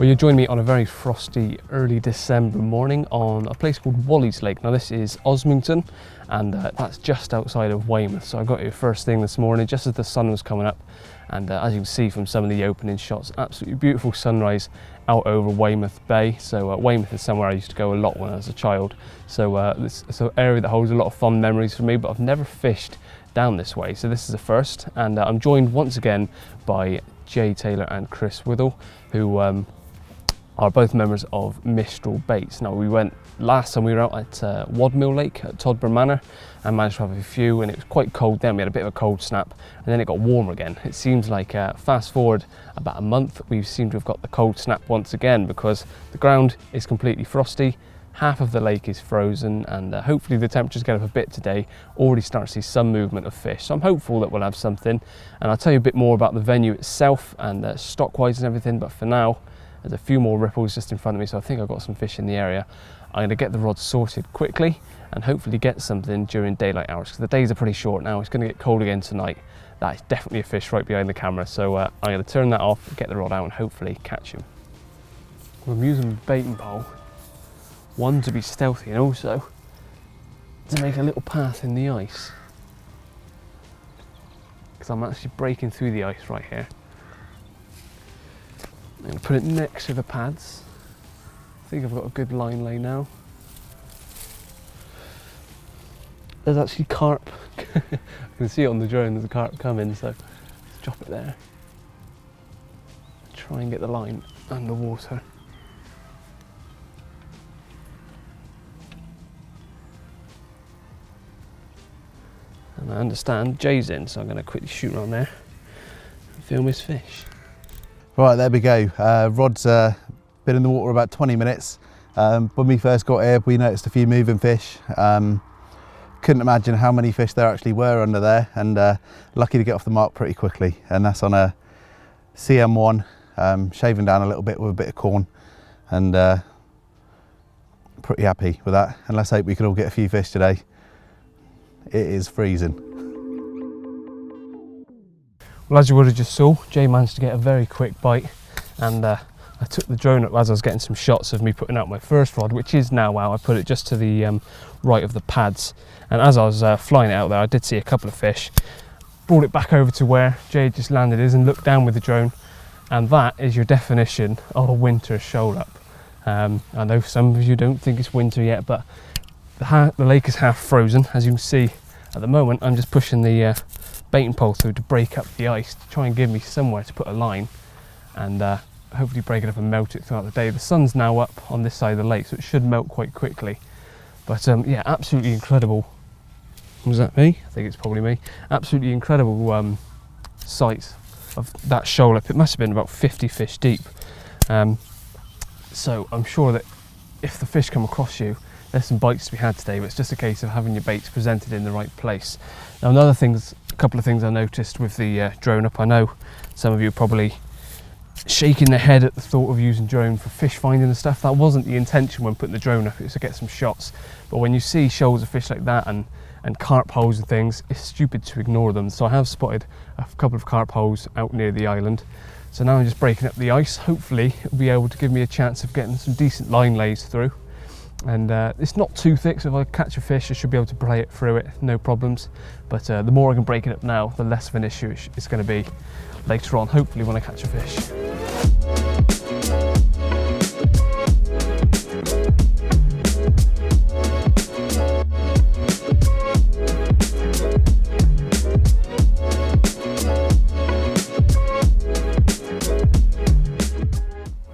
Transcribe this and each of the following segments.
Well, you're joining me on a very frosty early December morning on a place called Wally's Lake. Now this is Osmington, and that's just outside of Weymouth. So I got here first thing this morning just as the sun was coming up, and as you can see from some of the opening shots, absolutely beautiful sunrise out over Weymouth Bay. So Weymouth is somewhere I used to go a lot when I was a child. So it's an area that holds a lot of fond memories for me, but I've never fished down this way, so this is a first. And I'm joined once again by 𝗙𝗹𝗹𝗪 and 𝗪𝗪, who are both members of Mistral Baits. Now last time we were out at Wadmill Lake at Todburgh Manor and managed to have a few, and it was quite cold then. We had a bit of a cold snap and then it got warmer again. It seems like fast forward about a month, we seem to have got the cold snap once again because the ground is completely frosty. Half of the lake is frozen, and hopefully the temperatures get up a bit today. Already start to see some movement of fish, so I'm hopeful that we'll have something, and I'll tell you a bit more about the venue itself and stock-wise and everything. But for now, there's a few more ripples just in front of me, so I think I've got some fish in the area. I'm going to get the rod sorted quickly and hopefully get something during daylight hours, because the days are pretty short now. It's going to get cold again tonight. That is definitely a fish right behind the camera, so I'm going to turn that off, get the rod out and hopefully catch him. I'm using a baiting pole, one to be stealthy and also to make a little path in the ice, because I'm actually breaking through the ice right here. I'm going to put it next to the pads. I think I've got a good line lay now. There's actually carp. I can see it on the drone, there's a carp coming, so let's drop it there. Try and get the line underwater. And I understand Jay's in, so I'm going to quickly shoot around there and film his fish. Right, there we go. Rod's been in the water about 20 minutes. When we first got here, we noticed a few moving fish. Couldn't imagine how many fish there actually were under there, and lucky to get off the mark pretty quickly. And that's on a CM1, shaving down a little bit with a bit of corn, and pretty happy with that. And let's hope we can all get a few fish today. It is freezing. Well, as you would have just saw, Jay managed to get a very quick bite, and I took the drone up as I was getting some shots of me putting out my first rod, which is now out. I put it just to the right of the pads, and as I was flying it out there, I did see a couple of fish. Brought it back over to where Jay just landed is and looked down with the drone, and that is your definition of a winter shoal up. I know some of you don't think it's winter yet, but the lake is half frozen. As you can see at the moment, I'm just pushing the baiting pole through to break up the ice to try and give me somewhere to put a line, and hopefully break it up and melt it throughout the day. The sun's now up on this side of the lake, so it should melt quite quickly. But yeah, absolutely incredible. Was that me? I think it's probably me. Absolutely incredible sight of that shoal up. It must have been about 50 fish deep. So I'm sure that if the fish come across you, there's some bites to be had today, but it's just a case of having your baits presented in the right place. Now, a couple of things I noticed with the drone up. I know some of you are probably shaking their head at the thought of using drone for fish finding and stuff. That wasn't the intention when putting the drone up, it was to get some shots. But when you see shoals of fish like that and carp holes and things, it's stupid to ignore them. So I have spotted a couple of carp holes out near the island. So now I'm just breaking up the ice. Hopefully it'll be able to give me a chance of getting some decent line lays through. And it's not too thick, so if I catch a fish I should be able to play it through it, no problems. But the more I can break it up now, the less of an issue it's going to be later on, hopefully when I catch a fish.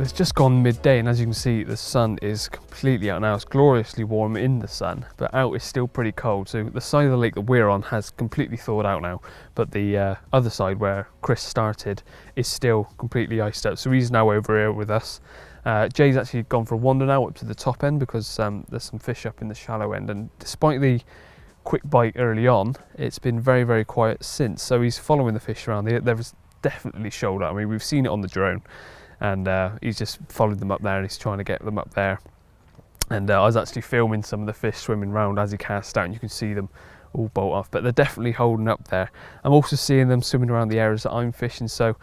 It's just gone midday, and as you can see, the sun is completely out now. It's gloriously warm in the sun, but out is still pretty cold. So the side of the lake that we're on has completely thawed out now, but the other side where Chris started is still completely iced up. So he's now over here with us. Jay's actually gone for a wander now up to the top end because there's some fish up in the shallow end, and despite the quick bite early on, it's been very, very quiet since. So he's following the fish around. There was definitely shoal up. I mean, we've seen it on the drone. And he's just followed them up there and he's trying to get them up there. And I was actually filming some of the fish swimming around as he cast out, and you can see them all bolt off, but they're definitely holding up there. I'm also seeing them swimming around the areas that I'm fishing, so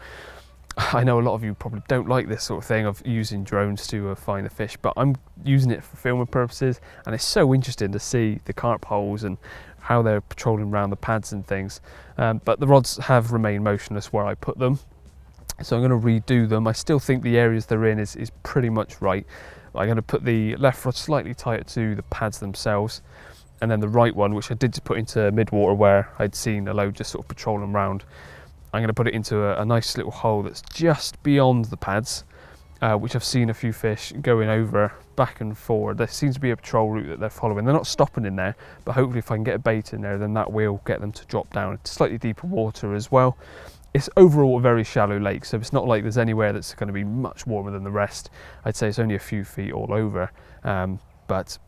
I know a lot of you probably don't like this sort of thing of using drones to find the fish, but I'm using it for filming purposes, and it's so interesting to see the carp holes and how they're patrolling around the pads and things. But the rods have remained motionless where I put them, so I'm going to redo them. I still think the areas they're in is pretty much right. I'm going to put the left rod slightly tighter to the pads themselves, and then the right one, which I did just put into mid-water where I'd seen a load just sort of patrolling around, I'm going to put it into a nice little hole that's just beyond the pads, which I've seen a few fish going over back and forward. There seems to be a patrol route that they're following. They're not stopping in there, but hopefully if I can get a bait in there, then that will get them to drop down into slightly deeper water as well. It's overall a very shallow lake, so it's not like there's anywhere that's going to be much warmer than the rest. I'd say it's only a few feet all over, but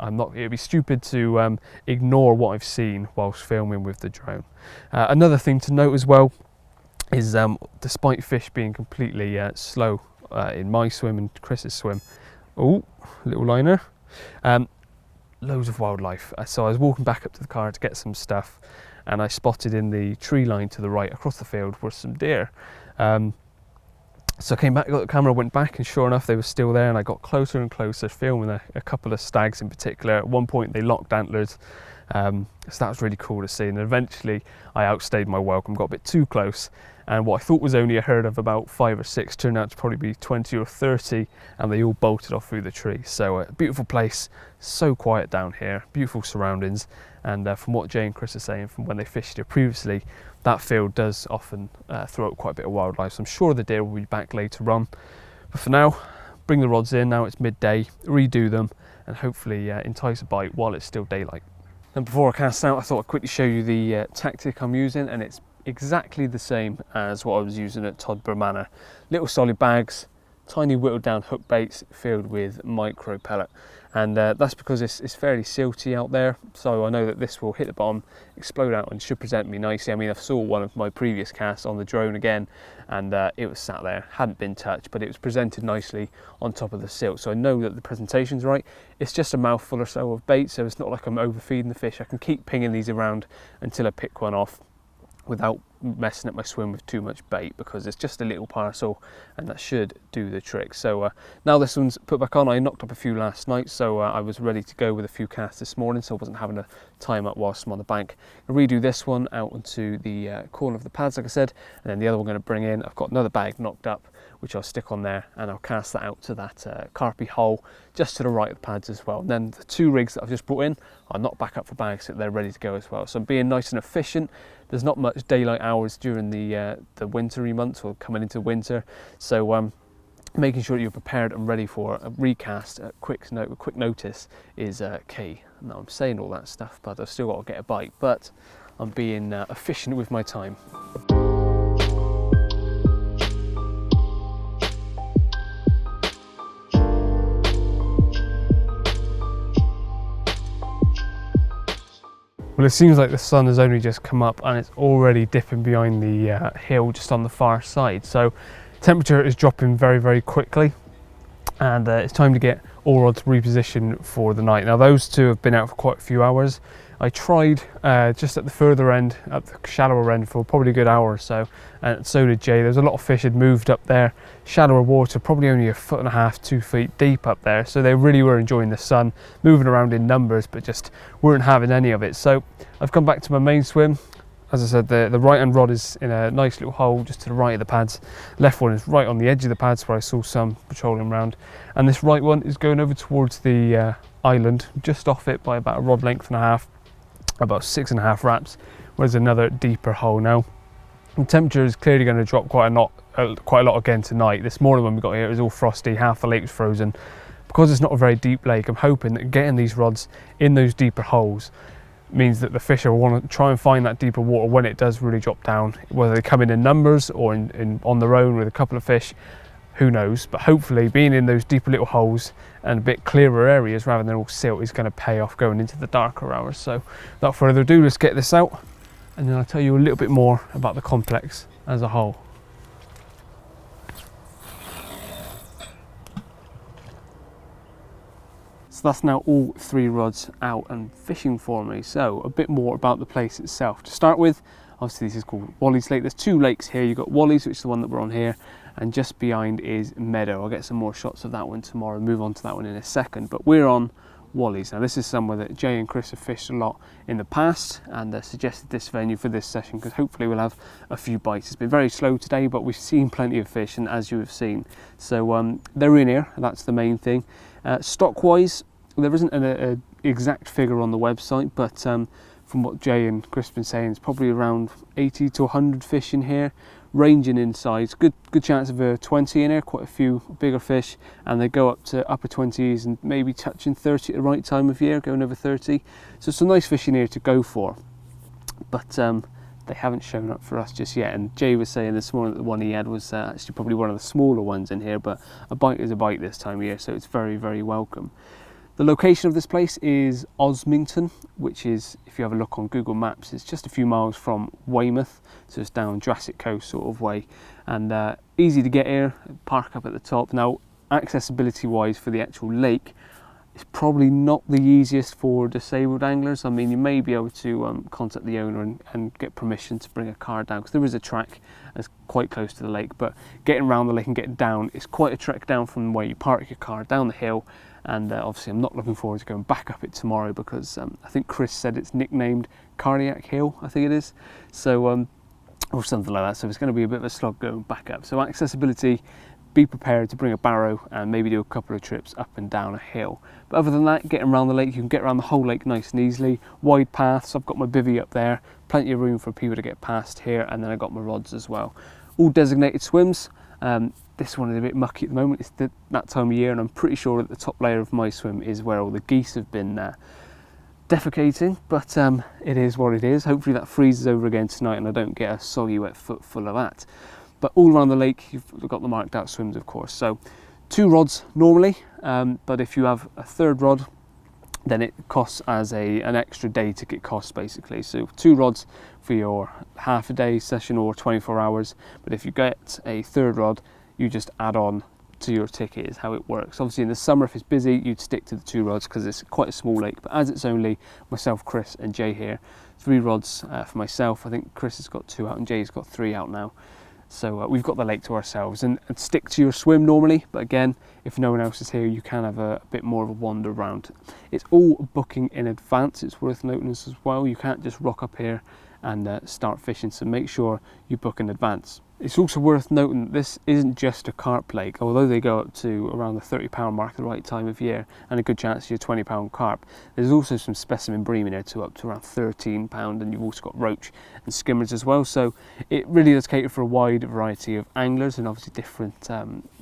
it'd be stupid to ignore what I've seen whilst filming with the drone. Another thing to note as well is despite fish being completely slow in my swim and Chris's swim, oh, little liner, loads of wildlife. So I was walking back up to the car to get some stuff, and I spotted in the tree line to the right across the field were some deer. So I came back, got the camera, went back, and sure enough they were still there, and I got closer and closer, filming a couple of stags in particular. At one point they locked antlers, so that was really cool to see, and eventually I outstayed my welcome, got a bit too close, and what I thought was only a herd of about 5 or 6 turned out to probably be 20 or 30, and they all bolted off through the tree. So a beautiful place, so quiet down here, beautiful surroundings, and from what Jay and Chris are saying from when they fished here previously, that field does often throw up quite a bit of wildlife, so I'm sure the deer will be back later on. But for now, bring the rods in, now it's midday, redo them, and hopefully entice a bite while it's still daylight. And before I cast out, I thought I'd quickly show you the tactic I'm using, and it's exactly the same as what I was using at 𝗃𝗵𝗁. Little solid bags, tiny whittled down hook baits filled with micro pellet, and that's because it's fairly silty out there, so I know that this will hit the bottom, explode out, and should present me nicely. I mean, I saw one of my previous casts on the drone again, and it was sat there, hadn't been touched, but it was presented nicely on top of the silt, so I know that the presentation's right. It's just a mouthful or so of bait, so it's not like I'm overfeeding the fish. I can keep pinging these around until I pick one off without messing up my swim with too much bait, because it's just a little parcel and that should do the trick. So now this one's put back on. I knocked up a few last night, so I was ready to go with a few casts this morning, so I wasn't having to time up whilst I'm on the bank. I'll redo this one out onto the corner of the pads, like I said, and then the other one I'm going to bring in. I've got another bag knocked up which I'll stick on there, and I'll cast that out to that 𝗃𝗶𝗆 just to the right of the pads as well. And then the 2 rigs that I've just brought in, I'll knock back up for bags so they're ready to go as well. So I'm being nice and efficient. There's not much daylight hours during the wintry months, or coming into winter, so making sure that you're prepared and ready for a recast at quick notice is key. Now I'm saying all that stuff, but I've still got to get a bite, but I'm being efficient with my time. Well, it seems like the sun has only just come up and it's already dipping behind the hill just on the far side. So temperature is dropping very, very quickly, and it's time to get all rods repositioned for the night. Now those 2 have been out for quite a few hours. I tried just at the further end, at the shallower end, for probably a good hour or so, and so did Jay. There's a lot of fish had moved up there, shallower water, probably only 1.5 to 2 feet deep up there, so they really were enjoying the sun, moving around in numbers, but just weren't having any of it. So I've come back to my main swim. As I said, the right hand rod is in a nice little hole just to the right of the pads. Left one is right on the edge of the pads where I saw some patrolling around, and this right one is going over towards the island, just off it by about a rod length and a half, about 6.5 wraps, whereas another deeper hole. Now the temperature is clearly going to drop quite a lot again tonight. This morning when we got here it was all frosty, half the lake was frozen. Because it's not a very deep lake, I'm hoping that getting these rods in those deeper holes means that the fish will want to try and find that deeper water when it does really drop down, whether they come in numbers or on their own with a couple of fish, who knows. But hopefully being in those deeper little holes and a bit clearer areas rather than all silt is going to pay off going into the darker hours. So without further ado, let's get this out and then I'll tell you a little bit more about the complex as a whole. So that's now all 3 rods out and fishing for me. So a bit more about the place itself. To start with, Obviously this is called Wally's Lake. There's two lakes here. You've got Wally's, which is the one that we're on here, and just behind is Meadow. I'll get some more shots of that one tomorrow, move on to that one in a second, but we're on Wally's. Now this is somewhere that Jay and Chris have fished a lot in the past, and suggested this venue for this session because hopefully we'll have a few bites. It's been very slow today, but we've seen plenty of fish, and as you have seen, so they're in here. That's the main thing. Stock wise, there isn't an exact figure on the website, but from what Jay and Chris have been saying, it's probably around 80 to 100 fish in here, ranging in size. Good chance of a 20 in here, quite a few bigger fish, and they go up to upper 20s and maybe touching 30 at the right time of year, going over 30. So some nice fish in here to go for, but they haven't shown up for us just yet. And Jay was saying this morning that the one he had was actually probably one of the smaller ones in here, but a bite is a bite this time of year, so it's very, very welcome. The location of this place is Osmington, which is, if you have a look on Google Maps, it's just a few miles from Weymouth, so it's down 𝗪𝗪𝗃𝗃 coast sort of way, and easy to get here, park up at the top. Now, accessibility wise for the actual lake, it's probably not the easiest for disabled anglers. I mean, you may be able to contact the owner and get permission to bring a car down, because there is a track that's quite close to the lake, but getting around the lake and getting down, it's quite a trek down from where you park your car down the hill. And obviously I'm not looking forward to going back up it tomorrow, because I think Chris said it's nicknamed 𝗃𝗃𝗃𝗃, I think it is, so or something like that, so it's going to be a bit of a slog going back up. So accessibility, be prepared to bring a barrow and maybe do a couple of trips up and down a hill. But other than that, getting around the lake, you can get around the whole lake nice and easily. Wide paths, I've got my bivvy up there, plenty of room for people to get past here, and then I've got my rods as well. All designated swims. This one is a bit mucky at the moment. It's that time of year, and I'm pretty sure that the top layer of my swim is where all the geese have been defecating, but it is what it is. Hopefully that freezes over again tonight and I don't get a soggy wet foot full of that. But all around the lake, you've got the marked out swims, of course. So 2 rods normally, but if you have a 3rd rod, then it costs as an extra day ticket cost, basically. So 2 rods for your half a day session or 24 hours. But if you get a 3rd rod, you just add on to your ticket, is how it works. Obviously in the summer, if it's busy, you'd stick to the 2 rods because it's quite a small lake. But as it's only myself, Chris and Jay here, 3 rods for myself. I think Chris has got 2 out and Jay's got 3 out now. So we've got the lake to ourselves, and stick to your swim normally. But again, if no one else is here, you can have a bit more of a wander around. It's all booking in advance. It's worth noting as well. You can't just rock up here and start fishing, so make sure you book in advance. It's also worth noting that this isn't just a carp lake, although they go up to around the £30 mark at the right time of year, and a good chance you're £20 carp. There's also some specimen bream in there too, up to around £13, and you've also got roach and skimmers as well. So it really does cater for a wide variety of anglers and obviously different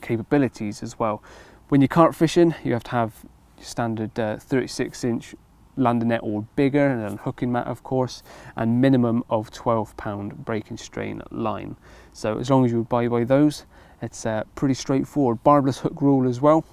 capabilities as well. When you're carp fishing, you have to have your standard 36-inch landing net or bigger, and then hooking mat, of course, and minimum of 12-pound breaking strain line. So as long as you abide by those, it's pretty straightforward. Barbless hook rule as well,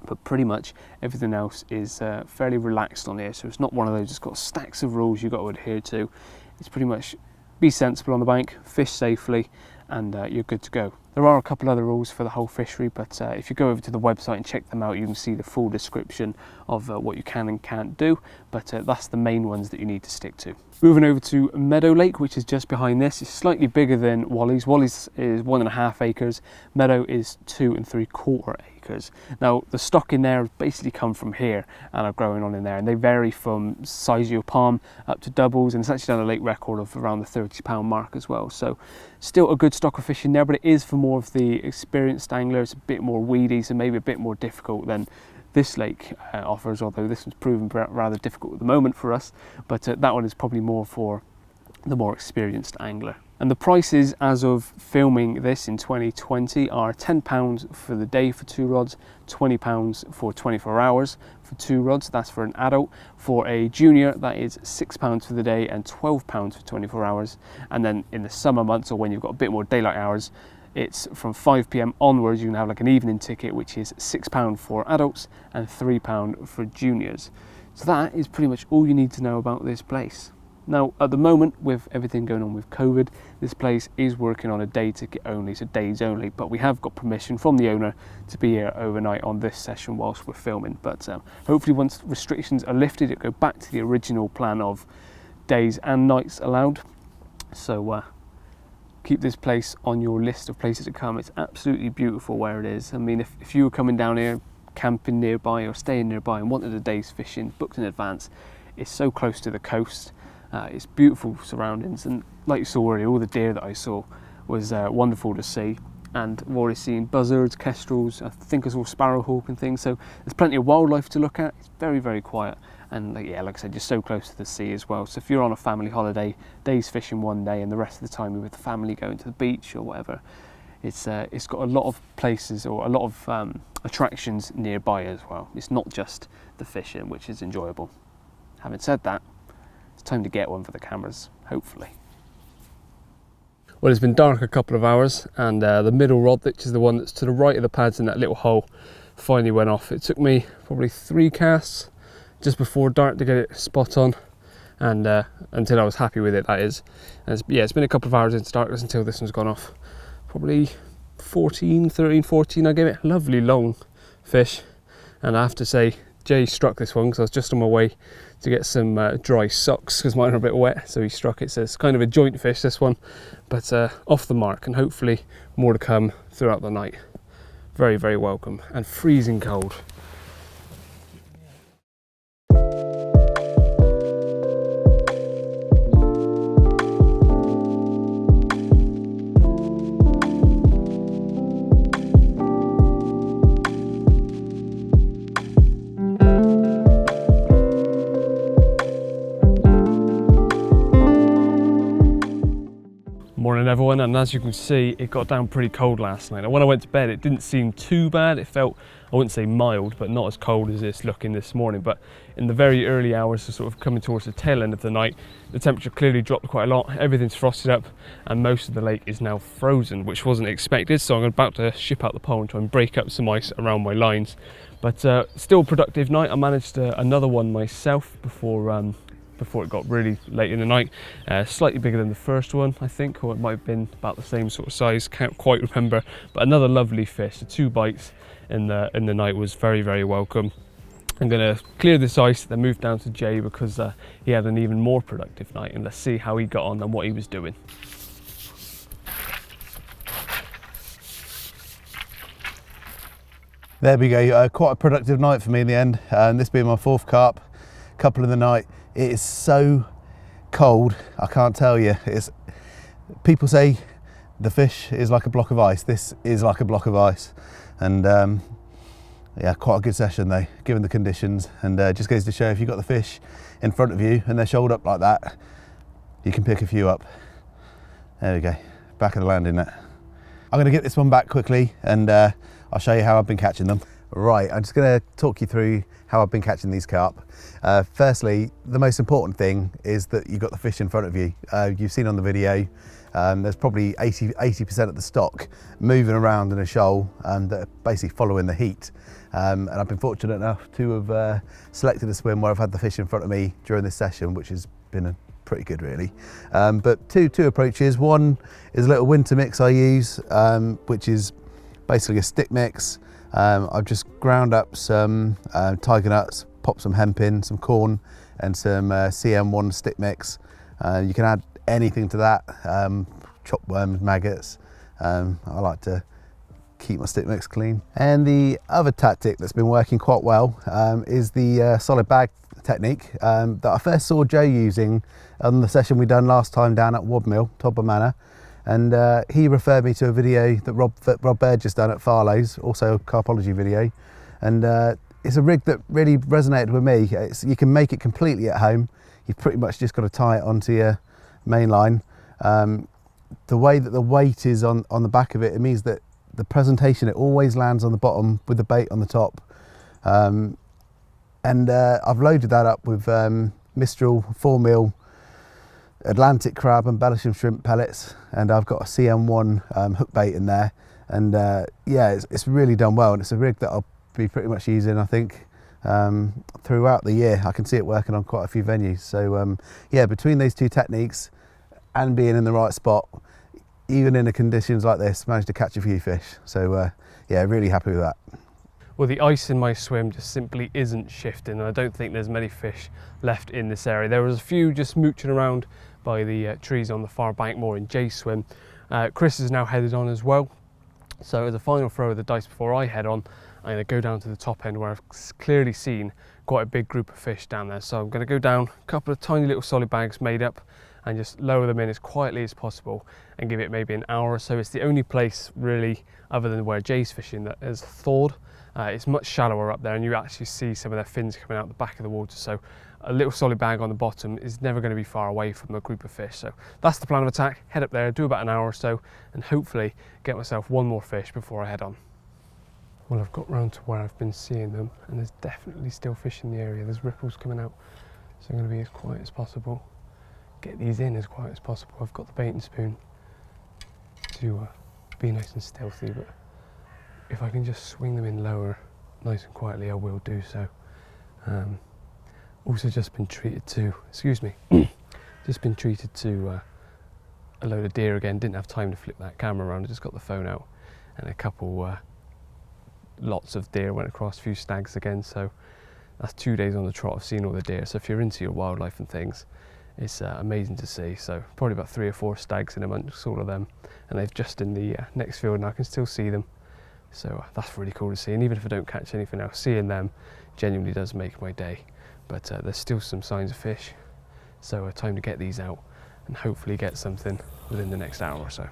but pretty much everything else is fairly relaxed on here. So it's not one of those that's got stacks of rules you've got to adhere to. It's pretty much be sensible on the bank, fish safely, and you're good to go. There are a couple other rules for the whole fishery, but if you go over to the website and check them out, you can see the full description of what you can and can't do, but that's the main ones that you need to stick to. Moving over to Meadow Lake, which is just behind this. It's slightly bigger than Wally's. Wally's is 1.5 acres, Meadow is 2 3/4 acres. Now the stock in there basically come from here and are growing on in there, and they vary from size of your palm up to doubles, and it's actually done a lake record of around the £30 mark as well. So still a good stock of fish in there, but it is for more of the experienced angler. It's a bit more weedy, so maybe a bit more difficult than this lake offers, although this one's proven rather difficult at the moment for us, but that one is probably more for the more experienced angler. And the prices as of filming this in 2020 are £10 for the day for 2 rods, £20 for 24 hours for 2 rods, that's for an adult. For a junior, that is £6 for the day and £12 for 24 hours. And then in the summer months, or when you've got a bit more daylight hours, it's from 5 PM onwards. You can have like an evening ticket, which is £6 for adults and £3 for juniors. So that is pretty much all you need to know about this place. Now, at the moment, with everything going on with COVID, this place is working on a day ticket only, so days only, but we have got permission from the owner to be here overnight on this session whilst we're filming. But hopefully once restrictions are lifted, it'll go back to the original plan of days and nights allowed. So keep this place on your list of places to come. It's absolutely beautiful where it is. I mean, if you were coming down here, camping nearby or staying nearby and wanted a day's fishing, booked in advance, it's so close to the coast. It's beautiful surroundings, and like you saw already, all the deer that I saw was wonderful to see. And I've already seen buzzards, kestrels, I think I saw sparrowhawk and things, so there's plenty of wildlife to look at. It's very, very quiet, and like I said, you're so close to the sea as well. So if you're on a family holiday, days fishing one day and the rest of the time you're with the family going to the beach or whatever, it's got a lot of places or a lot of attractions nearby as well. It's not just the fishing, which is enjoyable. Having said that, it's time to get one for the cameras, hopefully. Well, it's been dark a couple of hours, and the middle rod, which is the one that's to the right of the pads in that little hole, finally went off. It took me probably 3 casts just before dark to get it spot on, and until I was happy with it, that is. And it's been a couple of hours into darkness until this one's gone off. Probably 13, 14 I gave it. Lovely long fish, and I have to say, Jay struck this one because I was just on my way to get some dry socks because mine are a bit wet, so he struck it. So it's kind of a joint fish, this one, but off the mark, and hopefully more to come throughout the night. Very, very welcome, and freezing cold. Morning everyone, and as you can see, it got down pretty cold last night. And when I went to bed, it didn't seem too bad. It felt, I wouldn't say mild, but not as cold as it's looking this morning. But in the very early hours, so sort of coming towards the tail end of the night, the temperature clearly dropped quite a lot. Everything's frosted up, and most of the lake is now frozen, which wasn't expected. So I'm about to ship out the pole and try and break up some ice around my lines. But still a productive night. I managed another one myself before it got really late in the night. Slightly bigger than the first one, I think, or it might have been about the same sort of size, can't quite remember, but another lovely fish. The 2 bites in the night was very, very welcome. I'm going to clear this ice, then move down to Jay because he had an even more productive night, and let's see how he got on and what he was doing. There we go, quite a productive night for me in the end. This being my 4th carp, couple of the night. It is so cold, I can't tell you. People say the fish is like a block of ice. This is like a block of ice. And yeah, quite a good session though, given the conditions. And just goes to show, if you've got the fish in front of you and they're shoaled up like that, you can pick a few up. There we go, back of the landing net. I'm gonna get this one back quickly, and I'll show you how I've been catching them. Right, I'm just going to talk you through how I've been catching these carp. Firstly, the most important thing is that you've got the fish in front of you. You've seen on the video, there's probably 80% of the stock moving around in a shoal that are basically following the heat. And I've been fortunate enough to have selected a swim where I've had the fish in front of me during this session, which has been pretty good really. But two approaches. One is a little winter mix I use, which is basically a stick mix. I've just ground up some tiger nuts, popped some hemp in, some corn, and some CM1 stick mix. You can add anything to that, chopped worms, maggots. I like to keep my stick mix clean. And the other tactic that's been working quite well is the solid bag technique that I first saw Joe using on the session we done last time down at 𝗵𝗵𝗁. And he referred me to a video that Rob Baird just done at Farlow's, also a Carpology video. And it's a rig that really resonated with me. You can make it completely at home. You've pretty much just got to tie it onto your main line. The way that the weight is on the back of it, it means that the presentation, it always lands on the bottom with the bait on the top. And I've loaded that up with Mistral 4mm Atlantic crab and 𝗪𝗪𝗁 shrimp pellets, and I've got a CM1 hook bait in there, and yeah, it's really done well, and it's a rig that I'll be pretty much using, I think, throughout the year. I can see it working on quite a few venues. So yeah, between those two techniques and being in the right spot, even in the conditions like this, managed to catch a few fish. So yeah, really happy with that. Well, the ice in my swim just simply isn't shifting, and I don't think there's many fish left in this area. There was a few just mooching around by the trees on the far bank more in Jay's swim. Chris is now headed on as well. So as a final throw of the dice before I head on, I'm going to go down to the top end where I've clearly seen quite a big group of fish down there. So I'm going to go down a couple of tiny little solid bags made up and just lower them in as quietly as possible and give it maybe an hour or so. It's the only place really, other than where Jay's fishing, that is thawed. It's much shallower up there and you actually see some of their fins coming out the back of the water. So a little solid bag on the bottom is never going to be far away from a group of fish. So that's the plan of attack. Head up there, do about an hour or so, and hopefully get myself one more fish before I head on. Well, I've got round to where I've been seeing them, and there's definitely still fish in the area. There's ripples coming out, so I'm going to be as quiet as possible. Get these in as quiet as possible. I've got the bait and spoon to be nice and stealthy, but if I can just swing them in lower nice and quietly, I will do so. Also just been treated to, excuse me, just been treated to a load of deer again. Didn't have time to flip that camera around, I just got the phone out, and a couple lots of deer went across, a few stags again. So that's 2 days on the trot of seeing all the deer. So if you're into your wildlife and things, it's amazing to see. So probably about 3 or 4 stags in amongst all of them, and they've just in the next field and I can still see them. So that's really cool to see, and even if I don't catch anything else, seeing them genuinely does make my day. But there's still some signs of fish, so time to get these out and hopefully get something within the next hour or so.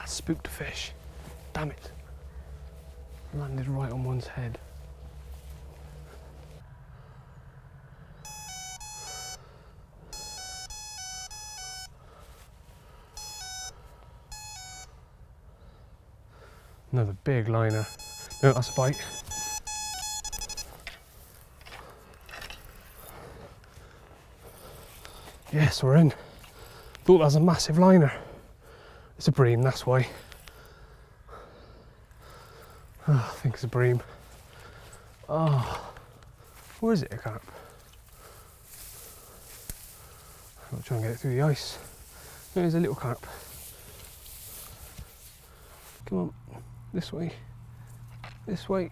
I spooked a fish, damn it. Landed right on one's head. Another big liner. No, that's a bite. Yes, we're in. Thought that was a massive liner. It's a bream, that's why. Oh, I think it's a bream. Oh, where is it, a carp? I'll try and get it through the ice. No, there's a little carp. Come on, this way, this way,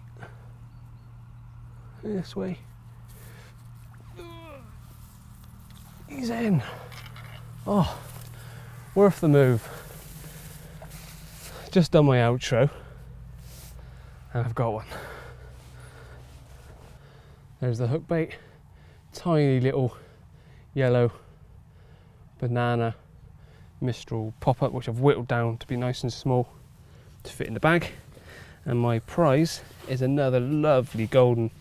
this way. He's in. Oh, worth the move. Just done my outro. And I've got one. There's the hook bait, tiny little yellow banana Mistral pop-up, which I've whittled down to be nice and small to fit in the bag. And my prize is another lovely golden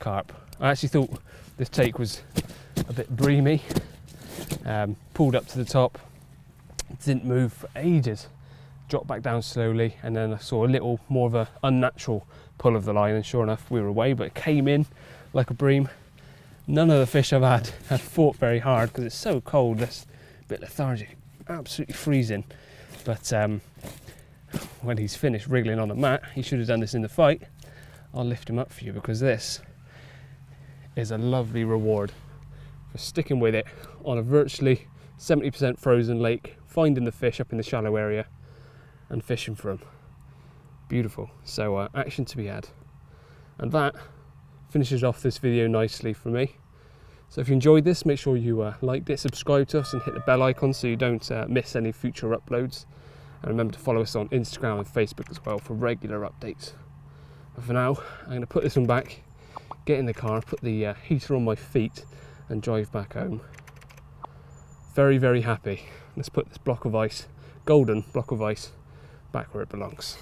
carp. I actually thought this take was a bit breamy. Pulled up to the top, didn't move for ages. Dropped back down slowly, and then I saw a little more of a unnatural pull of the line, and sure enough we were away, but it came in like a bream. None of the fish I've had have fought very hard because it's so cold, it's a bit lethargic, absolutely freezing. But when he's finished wriggling on the mat, he should have done this in the fight. I'll lift him up for you because this is a lovely reward for sticking with it on a virtually 70% frozen lake, finding the fish up in the shallow area and fishing for them. Beautiful. So action to be had. And that finishes off this video nicely for me. So if you enjoyed this, make sure you liked it, subscribe to us and hit the bell icon so you don't miss any future uploads. And remember to follow us on Instagram and Facebook as well for regular updates. But for now, I'm going to put this one back, get in the car, put the heater on my feet and drive back home. Very, very happy. Let's put this block of ice, golden block of ice, back where it belongs.